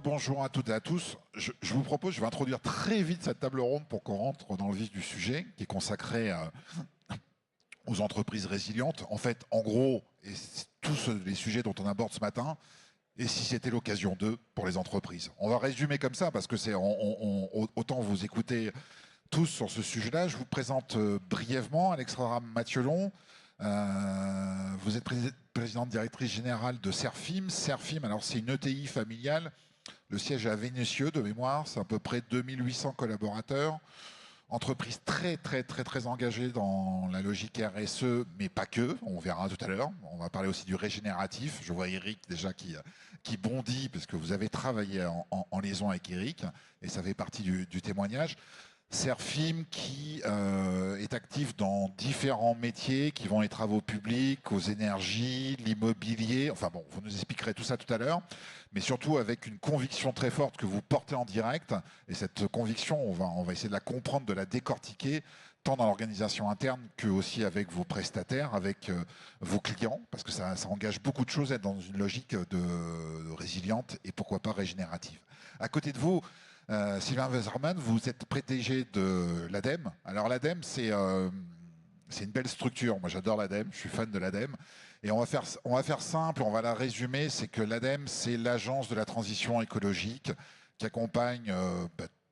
Rebonjour à toutes et à tous. Je vous propose, je vais introduire très vite cette table ronde pour qu'on rentre dans le vif du sujet, qui est consacré aux entreprises résilientes. En fait, en gros, et tous les sujets dont on aborde ce matin, et si c'était l'occasion d'eux pour les entreprises. On va résumer comme ça, parce que c'est autant vous écouter tous sur ce sujet-là. Je vous présente brièvement Alexandra Mathiolon. Vous êtes présidente directrice générale de Serfim. Serfim, alors c'est une ETI familiale. Le siège est à Vénissieux, de mémoire. C'est à peu près 2800 collaborateurs. Entreprise très engagée dans la logique RSE, mais pas que. On verra tout à l'heure. On va parler aussi du régénératif. Je vois Eric déjà qui bondit, parce que vous avez travaillé en liaison avec Eric, et ça fait partie du témoignage. Serfim qui est actif dans différents métiers qui vont les travaux publics, aux énergies, l'immobilier. Enfin bon, vous nous expliquerez tout ça tout à l'heure, mais surtout avec une conviction très forte que vous portez en direct. Et cette conviction, on va essayer de la comprendre, de la décortiquer, tant dans l'organisation interne que aussi avec vos prestataires, avec vos clients, parce que ça engage beaucoup de choses, être dans une logique de résiliente et pourquoi pas régénérative. À côté de vous, Sylvain Weserman, vous êtes PDG de l'ADEME. Alors l'ADEME, c'est une belle structure. Moi, j'adore l'ADEME, je suis fan de l'ADEME. Et on va faire simple, on va la résumer, c'est que l'ADEME, c'est l'agence de la transition écologique qui accompagne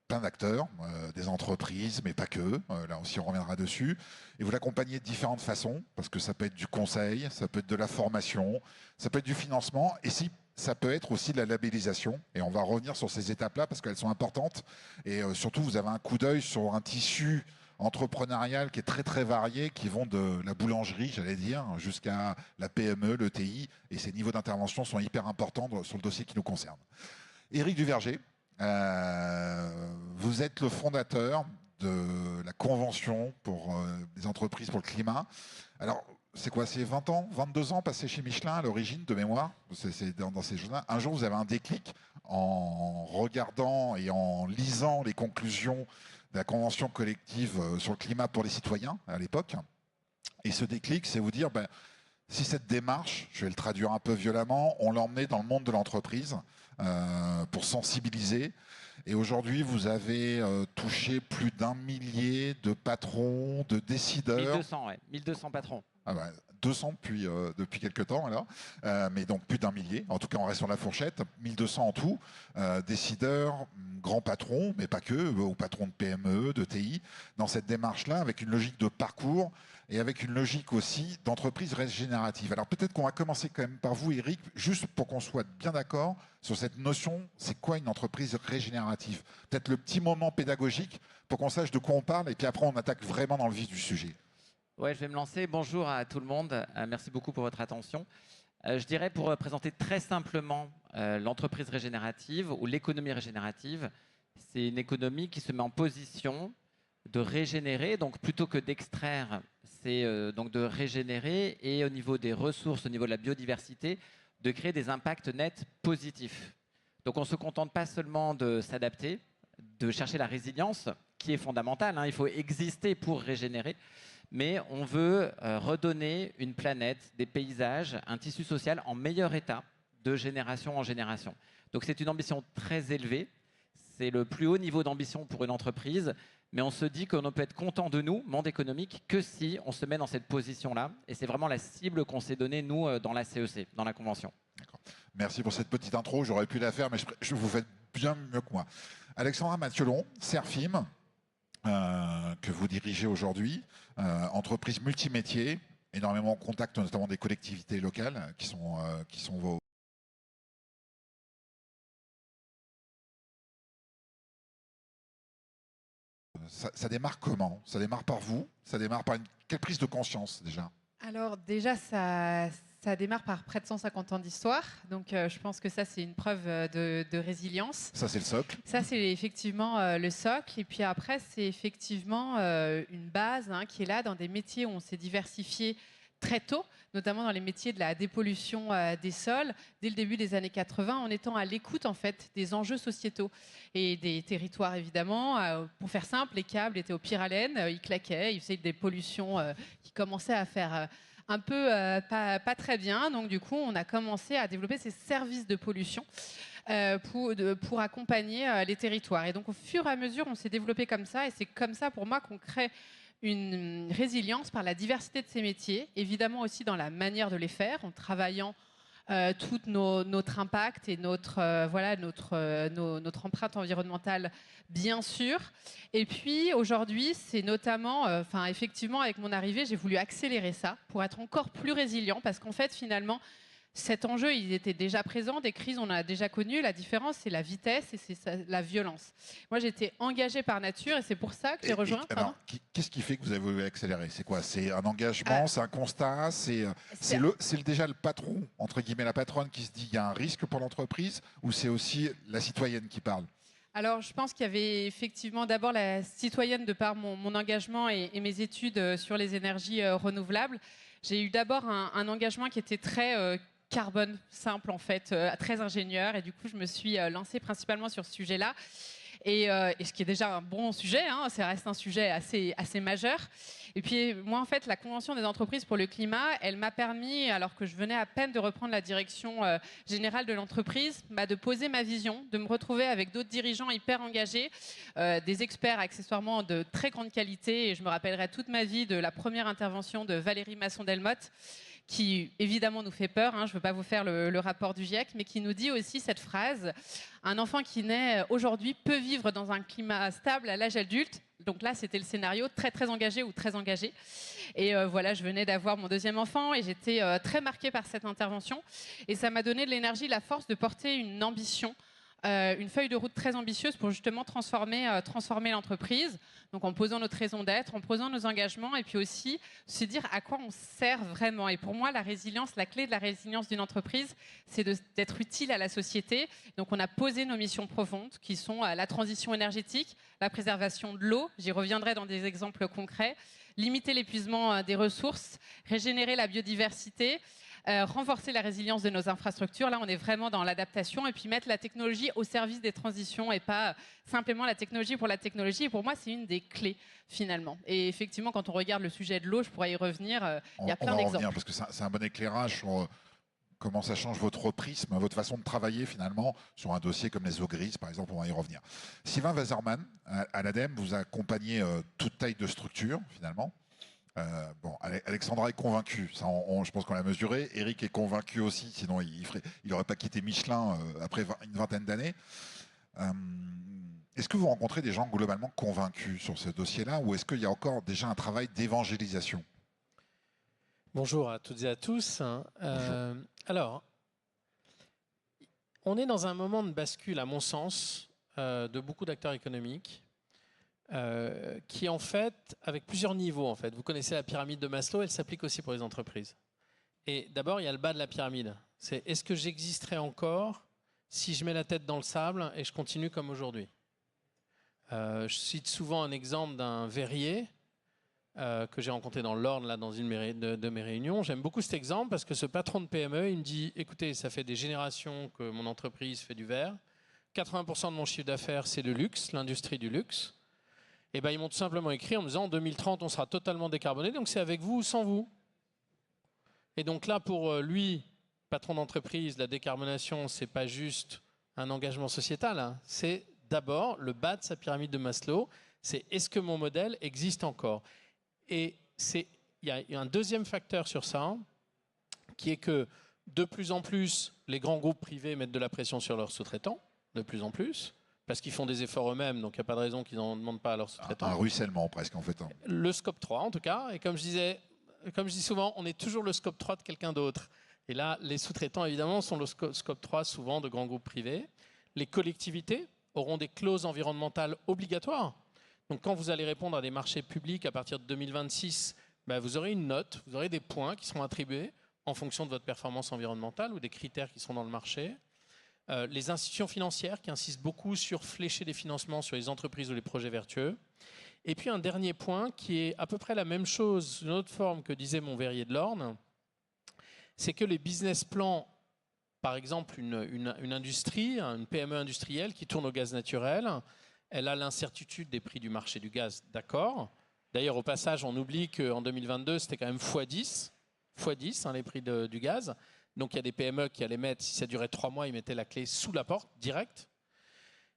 plein d'acteurs, des entreprises, mais pas que. Là aussi, on reviendra dessus. Et vous l'accompagnez de différentes façons, parce que ça peut être du conseil, ça peut être de la formation, ça peut être du financement, et si ça peut être aussi de la labellisation. Et on va revenir sur ces étapes-là parce qu'elles sont importantes. Et surtout, vous avez un coup d'œil sur un tissu entrepreneurial qui est très varié, qui vont de la boulangerie, j'allais dire, jusqu'à la PME, l'ETI. Et ces niveaux d'intervention sont hyper importants sur le dossier qui nous concerne. Éric Duverger, vous êtes le fondateur de la Convention pour les entreprises pour le climat. Alors, c'est quoi? C'est 20 ans, 22 ans passés chez Michelin à l'origine, de mémoire. C'est dans ces choses-là. Un jour, vous avez un déclic en regardant et en lisant les conclusions de la Convention collective sur le climat pour les citoyens à l'époque. Et ce déclic, c'est vous dire, si cette démarche, je vais le traduire un peu violemment, on l'emmenait dans le monde de l'entreprise pour sensibiliser. Et aujourd'hui, vous avez touché plus d'1 millier de patrons, de décideurs. 1200, ouais. 1200 patrons. Ah 200 depuis quelques temps, alors. Mais donc plus d'1 millier. En tout cas, on reste sur la fourchette. 1200 en tout. Décideurs, grands patrons, mais pas que, ou patrons de PME, de TI, dans cette démarche-là, avec une logique de parcours et avec une logique aussi d'entreprise régénérative. Alors peut-être qu'on va commencer quand même par vous, Eric, juste pour qu'on soit bien d'accord sur cette notion, c'est quoi une entreprise régénérative? Peut-être le petit moment pédagogique pour qu'on sache de quoi on parle, et puis après on attaque vraiment dans le vif du sujet. Ouais, je vais me lancer. Bonjour à tout le monde. Merci beaucoup pour votre attention. Je dirais, pour présenter très simplement l'entreprise régénérative ou l'économie régénérative, c'est une économie qui se met en position de régénérer. Donc plutôt que d'extraire, c'est donc de régénérer, et au niveau des ressources, au niveau de la biodiversité, de créer des impacts nets positifs. Donc on ne se contente pas seulement de s'adapter, de chercher la résilience, qui est fondamentale, hein, il faut exister pour régénérer, mais on veut redonner une planète, des paysages, un tissu social en meilleur état de génération en génération. Donc c'est une ambition très élevée, c'est le plus haut niveau d'ambition pour une entreprise, mais on se dit qu'on ne peut être content de nous, monde économique, que si on se met dans cette position-là, et c'est vraiment la cible qu'on s'est donnée, nous, dans la CEC, dans la Convention. Merci pour cette petite intro, j'aurais pu la faire, mais je vous fais bien mieux que moi. Alexandra Mathiolon, Serfim, que vous dirigez aujourd'hui, entreprise multimétier, énormément en contact notamment des collectivités locales qui sont vos... Ça démarre comment? Ça démarre par vous? Ça démarre par quelle prise de conscience déjà? Alors déjà, ça démarre par près de 150 ans d'histoire. Donc je pense que ça, c'est une preuve de résilience. Ça, c'est le socle. Ça, c'est effectivement le socle. Et puis après, c'est effectivement une base qui est là dans des métiers où on s'est diversifié très tôt, notamment dans les métiers de la dépollution des sols, dès le début des années 80, en étant à l'écoute en fait des enjeux sociétaux et des territoires évidemment. Pour faire simple, les câbles étaient au pire haleine, ils claquaient, ils faisaient des pollutions qui commençaient à faire un peu pas très bien. Donc du coup, on a commencé à développer ces services de pollution pour accompagner les territoires. Et donc au fur et à mesure, on s'est développé comme ça. Et c'est comme ça pour moi qu'on crée une résilience par la diversité de ces métiers, évidemment aussi dans la manière de les faire, en travaillant tout notre impact et notre empreinte environnementale, bien sûr. Et puis aujourd'hui, c'est notamment, effectivement, avec mon arrivée, j'ai voulu accélérer ça pour être encore plus résilient, parce qu'en fait, finalement, cet enjeu, il était déjà présent, des crises, on en a déjà connu. La différence, c'est la vitesse et c'est la violence. Moi, j'étais engagée par nature et c'est pour ça que j'ai rejoint. Alors, qu'est-ce qui fait que vous avez voulu accélérer? C'est quoi? C'est un engagement, Ah, c'est un constat, c'est déjà le patron, entre guillemets, la patronne qui se dit il y a un risque pour l'entreprise, ou c'est aussi la citoyenne qui parle? Alors, je pense qu'il y avait effectivement d'abord la citoyenne de par mon engagement et mes études sur les énergies renouvelables. J'ai eu d'abord un engagement qui était très carbone simple, en fait, très ingénieur. Et du coup, je me suis lancée principalement sur ce sujet-là. Et ce qui est déjà un bon sujet, hein, ça reste un sujet assez majeur. Et puis moi, en fait, la Convention des entreprises pour le climat, elle m'a permis, alors que je venais à peine de reprendre la direction générale de l'entreprise, de poser ma vision, de me retrouver avec d'autres dirigeants hyper engagés, des experts accessoirement de très grande qualité. Et je me rappellerai toute ma vie de la première intervention de Valérie Masson-Delmotte, qui évidemment nous fait peur, hein, je ne veux pas vous faire le rapport du GIEC, mais qui nous dit aussi cette phrase: un enfant qui naît aujourd'hui peut vivre dans un climat stable à l'âge adulte. Donc là, c'était le scénario très très engagé ou très engagé. Et voilà, je venais d'avoir mon deuxième enfant et j'étais très marquée par cette intervention. Et ça m'a donné de l'énergie, la force de porter une ambition, une feuille de route très ambitieuse pour justement transformer l'entreprise. Donc en posant notre raison d'être, en posant nos engagements et puis aussi se dire à quoi on sert vraiment. Et pour moi, la résilience, la clé de la résilience d'une entreprise, c'est d'être utile à la société. Donc on a posé nos missions profondes qui sont la transition énergétique, la préservation de l'eau, j'y reviendrai dans des exemples concrets, limiter l'épuisement des ressources, régénérer la biodiversité, renforcer la résilience de nos infrastructures. Là, on est vraiment dans l'adaptation et puis mettre la technologie au service des transitions et pas simplement la technologie pour la technologie. Et pour moi, c'est une des clés, finalement. Et effectivement, quand on regarde le sujet de l'eau, je pourrais y revenir, il y a plein d'exemples. Parce que c'est un bon éclairage sur comment ça change votre prisme, votre façon de travailler, finalement, sur un dossier comme les eaux grises, par exemple, on va y revenir. Sylvain Wasserman, à l'ADEME, vous accompagnez toute taille de structure, finalement. Alexandra est convaincue, ça, je pense qu'on l'a mesuré. Eric est convaincu aussi, sinon il n'aurait pas quitté Michelin après une vingtaine d'années. Est-ce que vous rencontrez des gens globalement convaincus sur ce dossier-là, ou est-ce qu'il y a encore déjà un travail d'évangélisation? Bonjour à toutes et à tous. Alors, on est dans un moment de bascule, à mon sens, de beaucoup d'acteurs économiques. Qui en fait, avec plusieurs niveaux en fait. Vous connaissez la pyramide de Maslow, elle s'applique aussi pour les entreprises. Et d'abord, il y a le bas de la pyramide. C'est: est-ce que j'existerai encore si je mets la tête dans le sable et je continue comme aujourd'hui? Je cite souvent un exemple d'un verrier que j'ai rencontré dans l'Orne, là, dans une de mes réunions. J'aime beaucoup cet exemple parce que ce patron de PME, il me dit: écoutez, ça fait des générations que mon entreprise fait du verre. 80% de mon chiffre d'affaires, c'est le luxe, l'industrie du luxe. Et ben, ils m'ont tout simplement écrit en me disant: en 2030, on sera totalement décarboné, donc c'est avec vous ou sans vous. Et donc là, pour lui, patron d'entreprise, la décarbonation, c'est pas juste un engagement sociétal, hein. C'est d'abord le bas de sa pyramide de Maslow, c'est: est-ce que mon modèle existe encore? Et il y a un deuxième facteur sur ça, qui est que de plus en plus, les grands groupes privés mettent de la pression sur leurs sous-traitants, de plus en plus, parce qu'ils font des efforts eux-mêmes, donc il n'y a pas de raison qu'ils n'en demandent pas à leurs sous-traitants. Un ruissellement presque, en fait. Le scope 3, en tout cas. Et comme je dis souvent, on est toujours le scope 3 de quelqu'un d'autre. Et là, les sous-traitants, évidemment, sont le scope 3, souvent, de grands groupes privés. Les collectivités auront des clauses environnementales obligatoires. Donc quand vous allez répondre à des marchés publics à partir de 2026, vous aurez une note, vous aurez des points qui seront attribués en fonction de votre performance environnementale ou des critères qui seront dans le marché. Les institutions financières qui insistent beaucoup sur flécher des financements sur les entreprises ou les projets vertueux. Et puis un dernier point qui est à peu près la même chose, une autre forme que disait mon verrier de l'Orne, c'est que les business plans, par exemple une industrie, une PME industrielle qui tourne au gaz naturel, elle a l'incertitude des prix du marché du gaz, d'accord. D'ailleurs, au passage, on oublie qu'en 2022, c'était quand même x10 x 10 les prix du gaz. Donc il y a des PME qui allaient mettre, si ça durait 3 mois, ils mettaient la clé sous la porte, direct.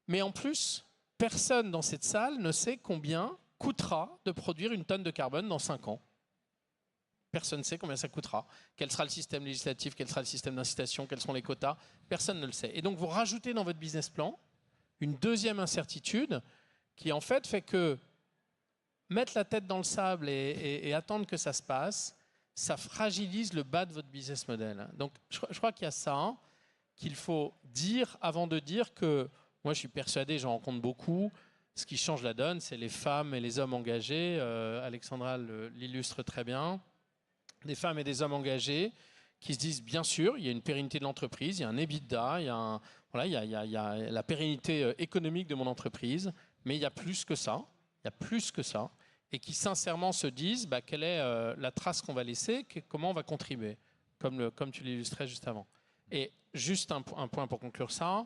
Mais en plus, personne dans cette salle ne sait combien coûtera de produire une tonne de carbone dans 5 ans. Personne ne sait combien ça coûtera. Quel sera le système législatif, quel sera le système d'incitation, quels seront les quotas. Personne ne le sait. Et donc vous rajoutez dans votre business plan une deuxième incertitude qui en fait que mettre la tête dans le sable et attendre que ça se passe, ça fragilise le bas de votre business model. Donc je crois qu'il y a ça qu'il faut dire avant de dire que, moi je suis persuadé, j'en rencontre beaucoup, ce qui change la donne, c'est les femmes et les hommes engagés. Alexandra l'illustre très bien. Des femmes et des hommes engagés qui se disent, bien sûr, il y a une pérennité de l'entreprise, il y a un EBITDA, il y a la pérennité économique de mon entreprise, mais il y a plus que ça. Il y a plus que ça. Et qui sincèrement se disent quelle est la trace qu'on va laisser, comment on va contribuer, comme tu l'illustrais juste avant. Et juste un point pour conclure ça,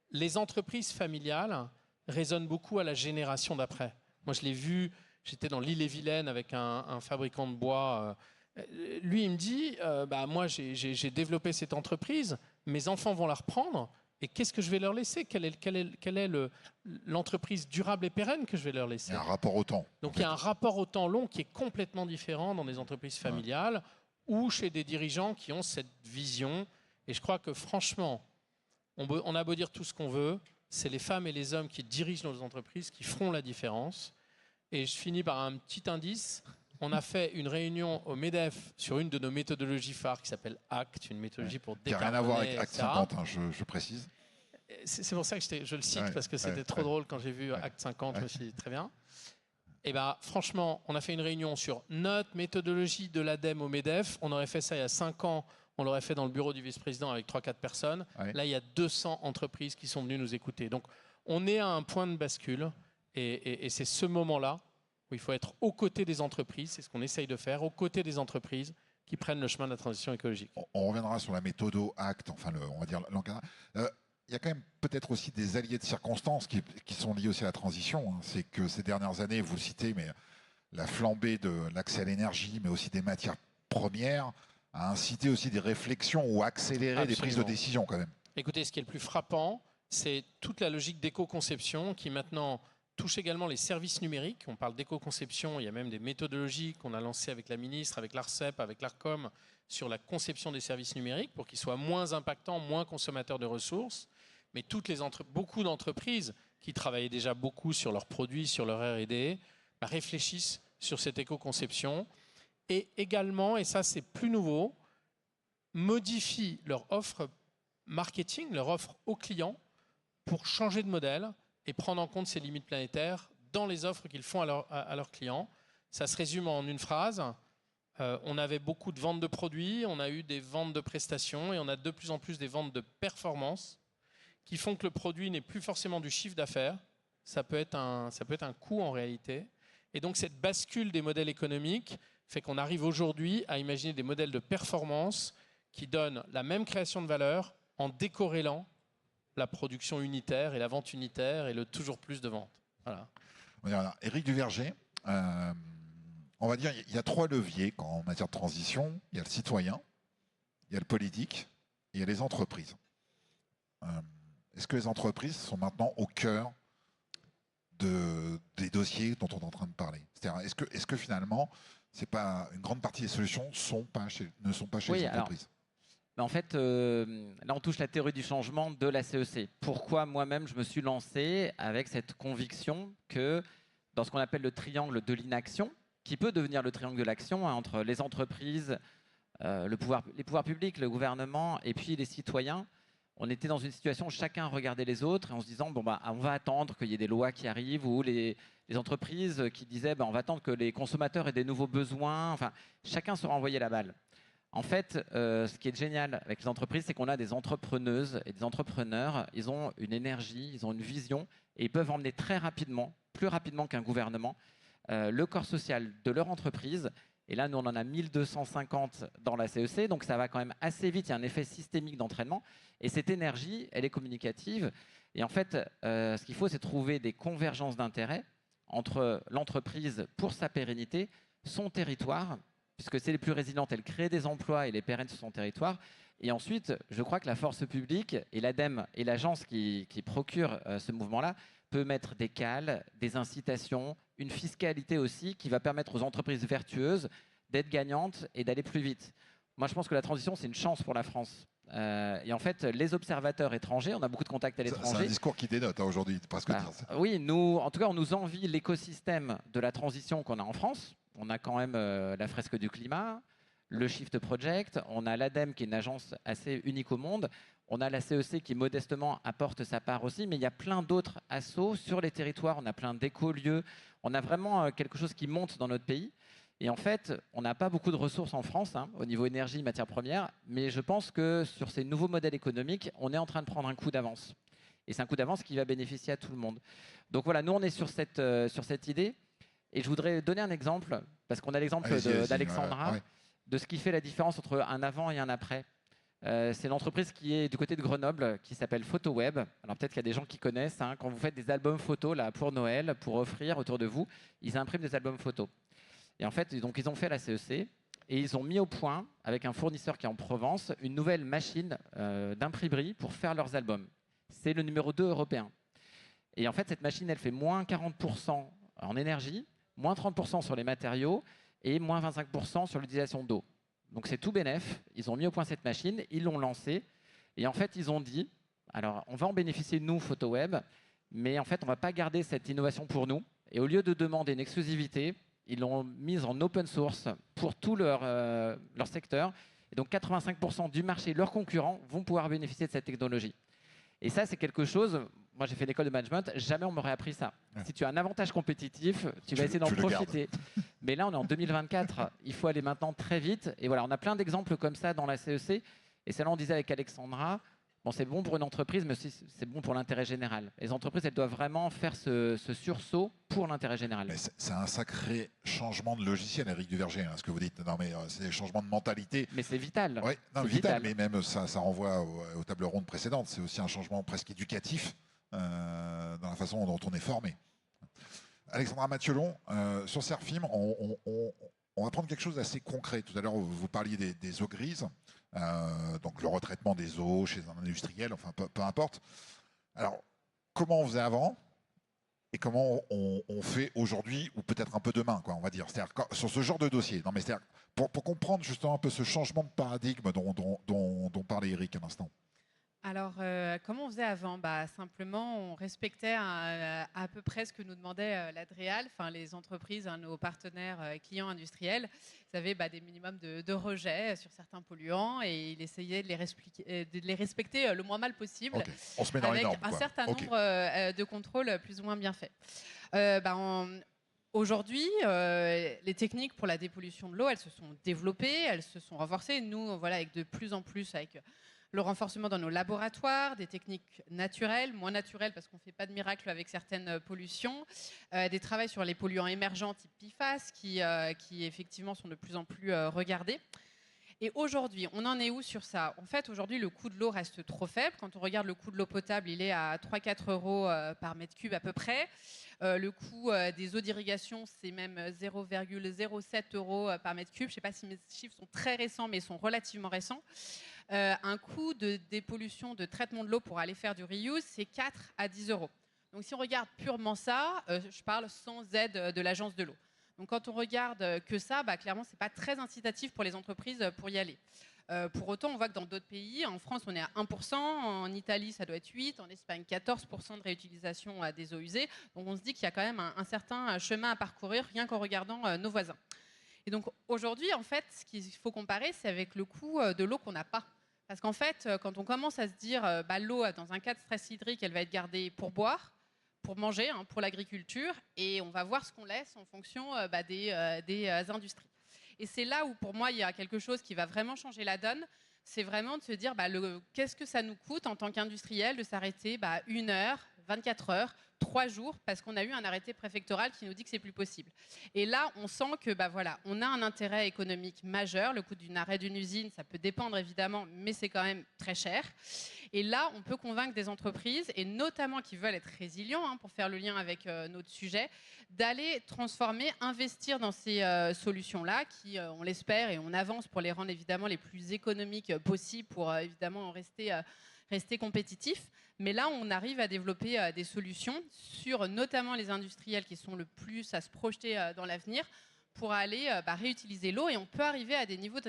les entreprises familiales résonnent beaucoup à la génération d'après. Moi, je l'ai vu, j'étais dans l'Ille-et-Vilaine avec un fabricant de bois. Lui, il me dit, moi, j'ai développé cette entreprise, mes enfants vont la reprendre, et qu'est-ce que je vais leur laisser? Quelle est l'entreprise durable et pérenne que je vais leur laisser? Il y a un rapport au temps. Donc, il y a un rapport au temps long qui est complètement différent dans des entreprises familiales ou chez des dirigeants qui ont cette vision. Et je crois que, franchement, on a beau dire tout ce qu'on veut, c'est les femmes et les hommes qui dirigent nos entreprises qui feront la différence. Et je finis par un petit indice. On a fait une réunion au MEDEF sur une de nos méthodologies phares qui s'appelle ACT, une méthodologie pour décarboner. Qui n'a rien à voir avec Acte 50, je précise. C'est pour ça que je le cite, parce que c'était trop drôle quand j'ai vu Acte 50, je me suis dit très bien. Et franchement, on a fait une réunion sur notre méthodologie de l'ADEME au MEDEF. On aurait fait ça il y a 5 ans, on l'aurait fait dans le bureau du vice-président avec 3-4 personnes. Ouais. Là, il y a 200 entreprises qui sont venues nous écouter. Donc, on est à un point de bascule, et c'est ce moment-là où il faut être aux côtés des entreprises, c'est ce qu'on essaye de faire, aux côtés des entreprises qui prennent le chemin de la transition écologique. On reviendra sur la méthode ACT, enfin, on va dire l'encadrement. Il y a quand même peut-être aussi des alliés de circonstances qui sont liés aussi à la transition. C'est que ces dernières années, vous le citez, mais la flambée de l'accès à l'énergie, mais aussi des matières premières, a incité aussi des réflexions ou accéléré des prises de décision quand même. Écoutez, ce qui est le plus frappant, c'est toute la logique d'éco-conception qui maintenant touche également les services numériques. On parle d'éco-conception, il y a même des méthodologies qu'on a lancées avec la ministre, avec l'ARCEP, avec l'ARCOM, sur la conception des services numériques pour qu'ils soient moins impactants, moins consommateurs de ressources. Mais beaucoup d'entreprises qui travaillaient déjà beaucoup sur leurs produits, sur leur R&D, réfléchissent sur cette éco-conception. Et également, et ça c'est plus nouveau, modifient leur offre marketing, leur offre aux clients pour changer de modèle et prendre en compte ces limites planétaires dans les offres qu'ils font à leurs clients. Ça se résume en une phrase. On avait beaucoup de ventes de produits, on a eu des ventes de prestations et on a de plus en plus des ventes de performance qui font que le produit n'est plus forcément du chiffre d'affaires. Ça peut être un coût en réalité. Et donc cette bascule des modèles économiques fait qu'on arrive aujourd'hui à imaginer des modèles de performance qui donnent la même création de valeur en décorrélant la production unitaire et la vente unitaire et le toujours plus de ventes. Voilà. Éric Duverger, on va dire il y a 3 leviers en matière de transition. Il y a le citoyen, il y a le politique et il y a les entreprises. Est-ce que les entreprises sont maintenant au cœur des dossiers dont on est en train de parler? C'est-à-dire, est-ce que finalement, c'est pas une grande partie des solutions ne sont pas chez les entreprises? En fait, là, on touche la théorie du changement de la CEC. Pourquoi moi-même, je me suis lancé avec cette conviction que dans ce qu'on appelle le triangle de l'inaction, qui peut devenir le triangle de l'action entre les entreprises, les pouvoirs publics, le gouvernement et puis les citoyens, on était dans une situation où chacun regardait les autres et en se disant on va attendre qu'il y ait des lois qui arrivent, ou les entreprises qui disaient on va attendre que les consommateurs aient des nouveaux besoins. Enfin, chacun se renvoyait la balle. En fait, ce qui est génial avec les entreprises, c'est qu'on a des entrepreneuses et des entrepreneurs. Ils ont une énergie, ils ont une vision et ils peuvent emmener très rapidement, plus rapidement qu'un gouvernement, le corps social de leur entreprise. Et là, nous, on en a 1250 dans la CEC, donc ça va quand même assez vite. Il y a un effet systémique d'entraînement. Et cette énergie, elle est communicative. Et en fait, ce qu'il faut, c'est trouver des convergences d'intérêts entre l'entreprise pour sa pérennité, son territoire, puisque c'est les plus résilientes, elles créent des emplois et les pérennes sur son territoire. Et ensuite, je crois que la force publique et l'ADEME et l'agence qui procure ce mouvement-là peut mettre des cales, des incitations, une fiscalité aussi qui va permettre aux entreprises vertueuses d'être gagnantes et d'aller plus vite. Moi, je pense que la transition, c'est une chance pour la France. Et en fait, les observateurs étrangers, on a beaucoup de contacts à l'étranger. C'est un discours qui dénote aujourd'hui, presque dire ça. Oui, nous, en tout cas, on nous envie l'écosystème de la transition qu'on a en France. On a quand même la fresque du climat, le Shift Project, on a l'ADEME qui est une agence assez unique au monde, on a la CEC qui modestement apporte sa part aussi, mais il y a plein d'autres assos sur les territoires, on a plein d'écolieux, on a vraiment quelque chose qui monte dans notre pays. Et en fait, on n'a pas beaucoup de ressources en France au niveau énergie, matières premières, mais je pense que sur ces nouveaux modèles économiques, on est en train de prendre un coup d'avance. Et c'est un coup d'avance qui va bénéficier à tout le monde. Donc voilà, nous on est sur cette idée. Et je voudrais donner un exemple, parce qu'on a l'exemple d'Alexandra, de ce qui fait la différence entre un avant et un après. C'est l'entreprise qui est du côté de Grenoble, qui s'appelle PhotoWeb. Alors peut-être qu'il y a des gens qui connaissent, quand vous faites des albums photos là, pour Noël, pour offrir autour de vous, ils impriment des albums photos. Et en fait, donc, ils ont fait la CEC et ils ont mis au point, avec un fournisseur qui est en Provence, une nouvelle machine d'imprimerie pour faire leurs albums. C'est le numéro 2 européen. Et en fait, cette machine, elle fait moins 40% en énergie, moins 30% sur les matériaux et moins 25% sur l'utilisation d'eau. Donc c'est tout bénef. Ils ont mis au point cette machine, ils l'ont lancée. Et en fait, ils ont dit, alors on va en bénéficier, nous, PhotoWeb, mais en fait, on ne va pas garder cette innovation pour nous. Et au lieu de demander une exclusivité, ils l'ont mise en open source pour tout leur secteur. Et donc 85% du marché, leurs concurrents, vont pouvoir bénéficier de cette technologie. Et ça, c'est quelque chose, moi j'ai fait l'école de management, jamais on m'aurait appris ça. Ouais. Si tu as un avantage compétitif, tu vas essayer d'en profiter. Mais là, on est en 2024, il faut aller maintenant très vite. Et voilà, on a plein d'exemples comme ça dans la CEC. Et c'est là on disait avec Alexandra, bon, c'est bon pour une entreprise, mais aussi c'est bon pour l'intérêt général. Les entreprises, elles doivent vraiment faire ce sursaut pour l'intérêt général. C'est un sacré changement de logiciel, Éric Duverger, ce que vous dites. Non, mais c'est des changements de mentalité. Mais c'est vital. Oui, vital, mais même ça renvoie aux tables rondes précédentes. C'est aussi un changement presque éducatif dans la façon dont on est formé. Alexandra Mathiolon, sur Serfim, on va prendre quelque chose d'assez concret. Tout à l'heure, vous parliez des eaux grises. Donc le retraitement des eaux chez un industriel, enfin peu importe. Alors, comment on faisait avant et comment on fait aujourd'hui, ou peut-être un peu demain, quoi, on va dire. C'est-à-dire sur ce genre de dossier. Non, mais c'est-à-dire pour comprendre justement un peu ce changement de paradigme dont parlait Eric à l'instant. Alors, comment on faisait avant ? Simplement, on respectait à peu près ce que nous demandait l'ADREAL, enfin les entreprises, nos partenaires clients industriels. Ils avaient des minimums de rejet sur certains polluants et ils essayaient de les respecter le moins mal possible, okay. On se met dans avec les normes, un certain nombre de contrôles plus ou moins bien faits. Aujourd'hui, les techniques pour la dépollution de l'eau, elles se sont développées, elles se sont renforcées. Nous, voilà, avec de plus en plus, avec le renforcement dans nos laboratoires, des techniques naturelles, moins naturelles parce qu'on ne fait pas de miracle avec certaines pollutions, des travaux sur les polluants émergents type PFAS qui effectivement sont de plus en plus regardés. Et aujourd'hui, on en est où sur ça ? En fait, aujourd'hui, le coût de l'eau reste trop faible. Quand on regarde le coût de l'eau potable, il est à 3-4 euros par mètre cube à peu près. Le coût des eaux d'irrigation, c'est même 0,07 euros par mètre cube. Je ne sais pas si mes chiffres sont très récents, mais ils sont relativement récents. Un coût de dépollution, de traitement de l'eau pour aller faire du reuse, c'est 4 à 10 euros. Donc si on regarde purement ça, je parle sans aide de l'agence de l'eau. Donc quand on regarde que ça, clairement, ce n'est pas très incitatif pour les entreprises pour y aller. Pour autant, on voit que dans d'autres pays, en France, on est à 1%, en Italie, ça doit être 8%, en Espagne, 14% de réutilisation des eaux usées. Donc on se dit qu'il y a quand même un certain chemin à parcourir, rien qu'en regardant nos voisins. Et donc aujourd'hui, en fait, ce qu'il faut comparer, c'est avec le coût de l'eau qu'on n'a pas. Parce qu'en fait, quand on commence à se dire l'eau, dans un cas de stress hydrique, elle va être gardée pour boire, pour manger, pour l'agriculture, et on va voir ce qu'on laisse en fonction des industries. Et c'est là où, pour moi, il y a quelque chose qui va vraiment changer la donne. C'est vraiment de se dire qu'est-ce que ça nous coûte en tant qu'industriel de s'arrêter 1 heure, 24 heures, 3 jours, parce qu'on a eu un arrêté préfectoral qui nous dit que c'est plus possible. Et là, on sent que voilà, on a un intérêt économique majeur. Le coût d'un arrêt d'une usine, ça peut dépendre évidemment, mais c'est quand même très cher. Et là, on peut convaincre des entreprises, et notamment qui veulent être résilients, pour faire le lien avec notre sujet, d'aller transformer, investir dans ces solutions-là, qui, on l'espère, et on avance pour les rendre évidemment les plus économiques possibles, pour évidemment rester compétitifs. Mais là, on arrive à développer des solutions sur notamment les industriels qui sont le plus à se projeter dans l'avenir pour aller réutiliser l'eau. Et on peut arriver à des niveaux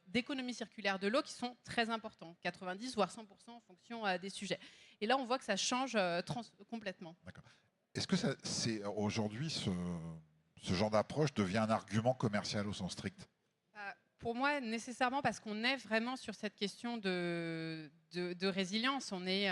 d'économie circulaire de l'eau qui sont très importants, 90 voire 100% en fonction des sujets. Et là, on voit que ça change complètement. D'accord. Est-ce que aujourd'hui, ce genre d'approche devient un argument commercial au sens strict? Pour moi, nécessairement, parce qu'on est vraiment sur cette question de résilience. On est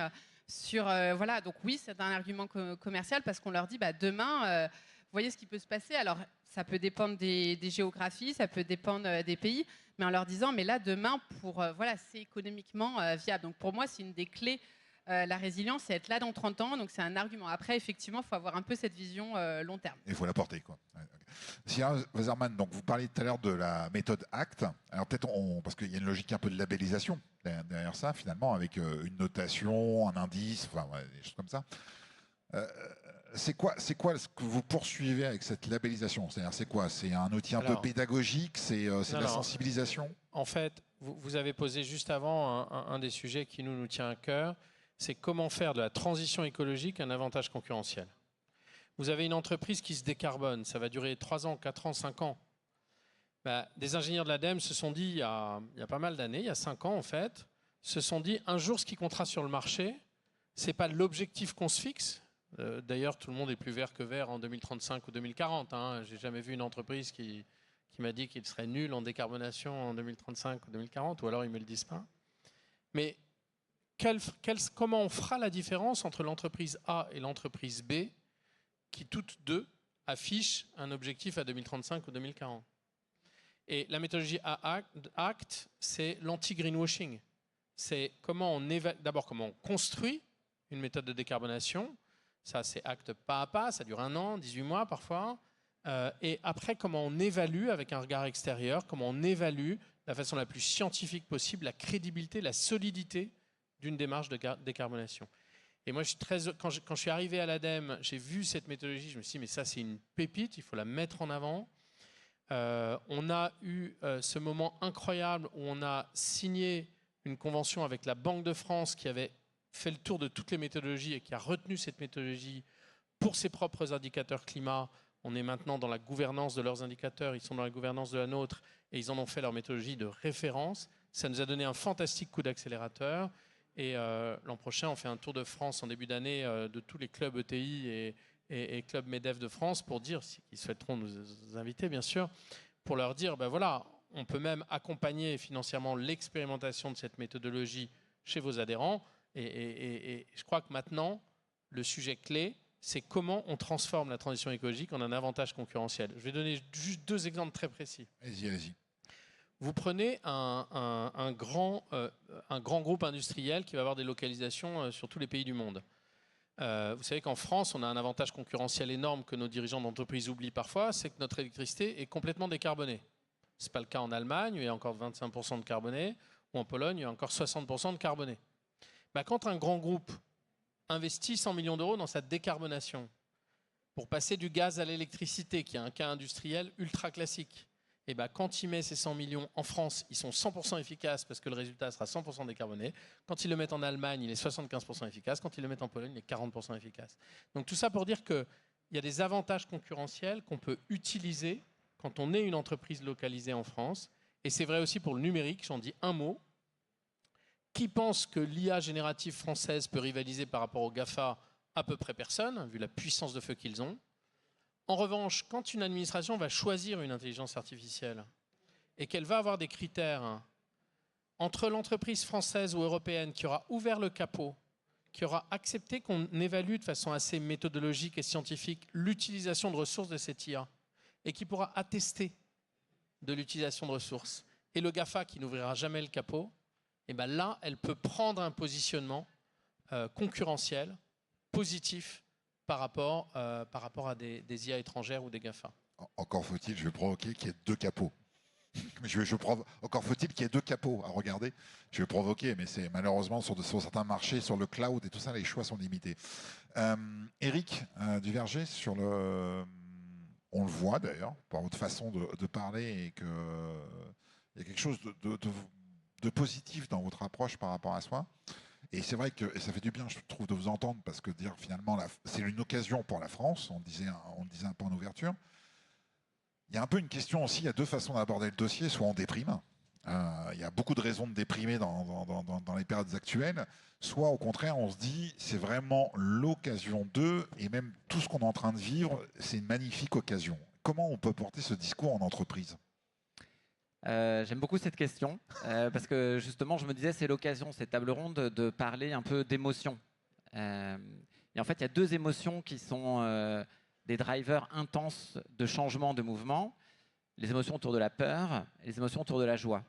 sur... voilà, donc oui, c'est un argument commercial parce qu'on leur dit, demain, vous voyez ce qui peut se passer. Alors, ça peut dépendre des géographies, ça peut dépendre des pays, mais en leur disant, mais là, demain, voilà, c'est économiquement viable. Donc, pour moi, c'est une des clés. La résilience, c'est être là dans 30 ans, donc c'est un argument. Après, effectivement, il faut avoir un peu cette vision long terme. Il faut la porter, quoi. Ouais, okay. Sierra Wasserman, donc vous parliez tout à l'heure de la méthode ACT. Alors peut-être, parce qu'il y a une logique un peu de labellisation derrière ça, finalement, avec une notation, un indice, enfin, ouais, des choses comme ça. C'est quoi ce que vous poursuivez avec cette labellisation? C'est-à-dire, c'est quoi? C'est un outil un peu pédagogique? C'est de la sensibilisation? En fait, vous avez posé juste avant un des sujets qui nous tient à cœur. C'est comment faire de la transition écologique un avantage concurrentiel. Vous avez une entreprise qui se décarbone, ça va durer 3 ans, 4 ans, 5 ans. Des ingénieurs de l'ADEME se sont dit, il y a pas mal d'années, il y a 5 ans en fait, se sont dit, un jour ce qui comptera sur le marché, ce n'est pas l'objectif qu'on se fixe. D'ailleurs, tout le monde est plus vert que vert en 2035 ou 2040. Je n'ai jamais vu une entreprise qui m'a dit qu'il serait nul en décarbonation en 2035 ou 2040, ou alors ils ne me le disent pas. Mais comment on fera la différence entre l'entreprise A et l'entreprise B qui toutes deux affichent un objectif à 2035 ou 2040? Et la méthodologie ACT, c'est l'anti-greenwashing. C'est d'abord comment on construit une méthode de décarbonation. Ça, c'est ACT pas à pas, ça dure 1 an, 18 mois parfois. Et après, comment on évalue avec un regard extérieur, comment on évalue de la façon la plus scientifique possible la crédibilité, la solidité d'une démarche de décarbonation. Et moi, quand je suis arrivé à l'ADEME, j'ai vu cette méthodologie, je me suis dit, mais ça, c'est une pépite, il faut la mettre en avant. On a eu ce moment incroyable où on a signé une convention avec la Banque de France qui avait fait le tour de toutes les méthodologies et qui a retenu cette méthodologie pour ses propres indicateurs climat. On est maintenant dans la gouvernance de leurs indicateurs, ils sont dans la gouvernance de la nôtre et ils en ont fait leur méthodologie de référence. Ça nous a donné un fantastique coup d'accélérateur. Et l'an prochain, on fait un tour de France en début d'année de tous les clubs ETI et clubs MEDEF de France pour dire, s'ils souhaiteront nous inviter bien sûr, pour leur dire, voilà, on peut même accompagner financièrement l'expérimentation de cette méthodologie chez vos adhérents. Et je crois que maintenant, le sujet clé, c'est comment on transforme la transition écologique en un avantage concurrentiel. Je vais donner juste 2 exemples très précis. Allez-y. Vous prenez un grand groupe industriel qui va avoir des localisations sur tous les pays du monde. Vous savez qu'en France, on a un avantage concurrentiel énorme que nos dirigeants d'entreprise oublient parfois, c'est que notre électricité est complètement décarbonée. Ce n'est pas le cas en Allemagne, où il y a encore 25% de carboné, ou en Pologne, il y a encore 60% de carboné. Quand un grand groupe investit 100 millions d'euros dans sa décarbonation, pour passer du gaz à l'électricité, qui est un cas industriel ultra classique, et quand il met ces 100 millions en France, ils sont 100% efficaces parce que le résultat sera 100% décarboné. Quand ils le mettent en Allemagne, il est 75% efficace. Quand ils le mettent en Pologne, il est 40% efficace. Donc tout ça pour dire qu'il y a des avantages concurrentiels qu'on peut utiliser quand on est une entreprise localisée en France. Et c'est vrai aussi pour le numérique, j'en dis un mot. Qui pense que l'IA générative française peut rivaliser par rapport au GAFA? À peu près personne, vu la puissance de feu qu'ils ont. En revanche, quand une administration va choisir une intelligence artificielle et qu'elle va avoir des critères entre l'entreprise française ou européenne qui aura ouvert le capot, qui aura accepté qu'on évalue de façon assez méthodologique et scientifique l'utilisation de ressources de cette IA et qui pourra attester de l'utilisation de ressources, et le GAFA qui n'ouvrira jamais le capot, et là, elle peut prendre un positionnement concurrentiel positif par rapport à des IA étrangères ou des GAFA. Encore faut-il, je vais provoquer qu'il y ait deux capots. Encore faut-il qu'il y ait deux capots à regarder. Je vais provoquer, mais c'est malheureusement sur certains marchés, sur le cloud et tout ça, les choix sont limités. Eric Duverger, on le voit d'ailleurs, par votre façon de parler, et qu'il y a quelque chose de positif dans votre approche par rapport à soi. Et c'est vrai que ça fait du bien, je trouve, de vous entendre, parce que dire finalement, c'est une occasion pour la France, on le disait un peu en ouverture. Il y a un peu une question aussi, il y a deux façons d'aborder le dossier, soit on déprime, il y a beaucoup de raisons de déprimer dans les périodes actuelles, soit au contraire on se dit c'est vraiment l'occasion d'eux, et même tout ce qu'on est en train de vivre, c'est une magnifique occasion. Comment on peut porter ce discours en entreprise ? J'aime beaucoup cette question, parce que justement je me disais c'est l'occasion, cette table ronde, de parler un peu d'émotions. Et en fait il y a deux émotions qui sont des drivers intenses de changement de mouvement, les émotions autour de la peur et les émotions autour de la joie.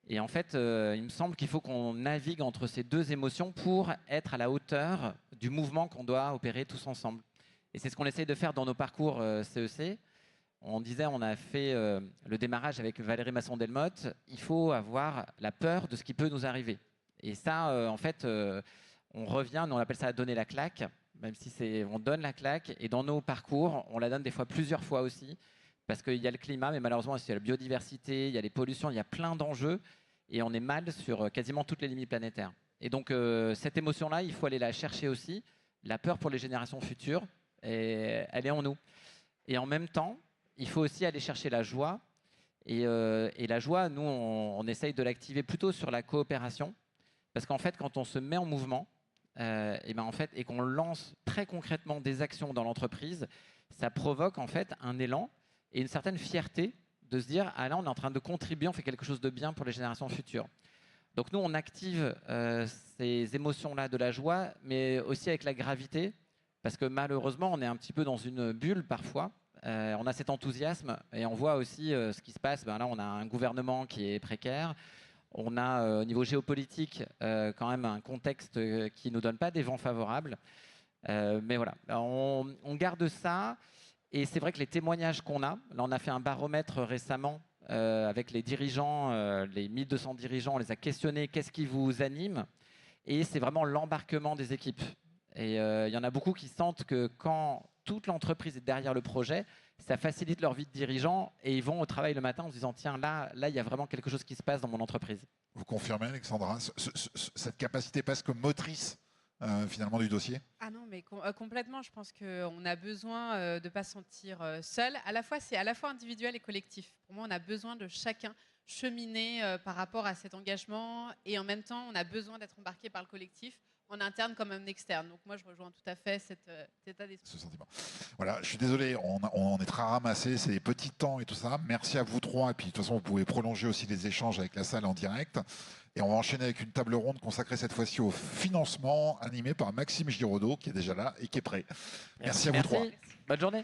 Et en fait, il me semble qu'il faut qu'on navigue entre ces deux émotions pour être à la hauteur du mouvement qu'on doit opérer tous ensemble. Et c'est ce qu'on essaye de faire dans nos parcours CEC. On disait, on a fait le démarrage avec Valérie Masson-Delmotte, il faut avoir la peur de ce qui peut nous arriver. Et ça, en fait, on revient, nous on appelle ça donner la claque, même si on donne la claque, et dans nos parcours, on la donne des fois plusieurs fois aussi, parce qu'il y a le climat, mais malheureusement aussi il y a la biodiversité, il y a les pollutions, il y a plein d'enjeux, et on est mal sur quasiment toutes les limites planétaires. Et donc cette émotion-là, il faut aller la chercher aussi, la peur pour les générations futures, et elle est en nous. Et en même temps, il faut aussi aller chercher la joie, et la joie, nous, on essaye de l'activer plutôt sur la coopération, parce qu'en fait, quand on se met en mouvement, et qu'on lance très concrètement des actions dans l'entreprise, ça provoque en fait un élan et une certaine fierté de se dire ah là on est en train de contribuer, on fait quelque chose de bien pour les générations futures. Donc nous on active ces émotions-là de la joie, mais aussi avec la gravité, parce que malheureusement on est un petit peu dans une bulle parfois. On a cet enthousiasme et on voit aussi ce qui se passe. Là on a un gouvernement qui est précaire. On a au niveau géopolitique quand même un contexte qui ne nous donne pas des vents favorables. Mais voilà, on garde ça. Et c'est vrai que les témoignages qu'on a, là on a fait un baromètre récemment avec les dirigeants, les 1200 dirigeants, on les a questionnés, qu'est-ce qui vous anime? Et c'est vraiment l'embarquement des équipes. Et il y en a beaucoup qui sentent que quand toute l'entreprise est derrière le projet, ça facilite leur vie de dirigeant et ils vont au travail le matin en se disant tiens, là, il y a vraiment quelque chose qui se passe dans mon entreprise. Vous confirmez, Alexandra, cette capacité presque motrice finalement du dossier? Ah non, mais complètement. Je pense qu'on a besoin de ne pas se sentir seul. C'est à la fois individuel et collectif. Pour moi, on a besoin de chacun cheminer par rapport à cet engagement et en même temps, on a besoin d'être embarqué par le collectif, en interne comme en externe. Donc moi, je rejoins tout à fait cet état d'esprit. Ce sentiment. Voilà, je suis désolé, on est très ramassé, c'est des petits temps et tout ça. Merci à vous trois. Et puis de toute façon, vous pouvez prolonger aussi les échanges avec la salle en direct. Et on va enchaîner avec une table ronde consacrée cette fois-ci au financement, animée par Maxime Giraudot, qui est déjà là et qui est prêt. Merci à vous trois. Bonne journée.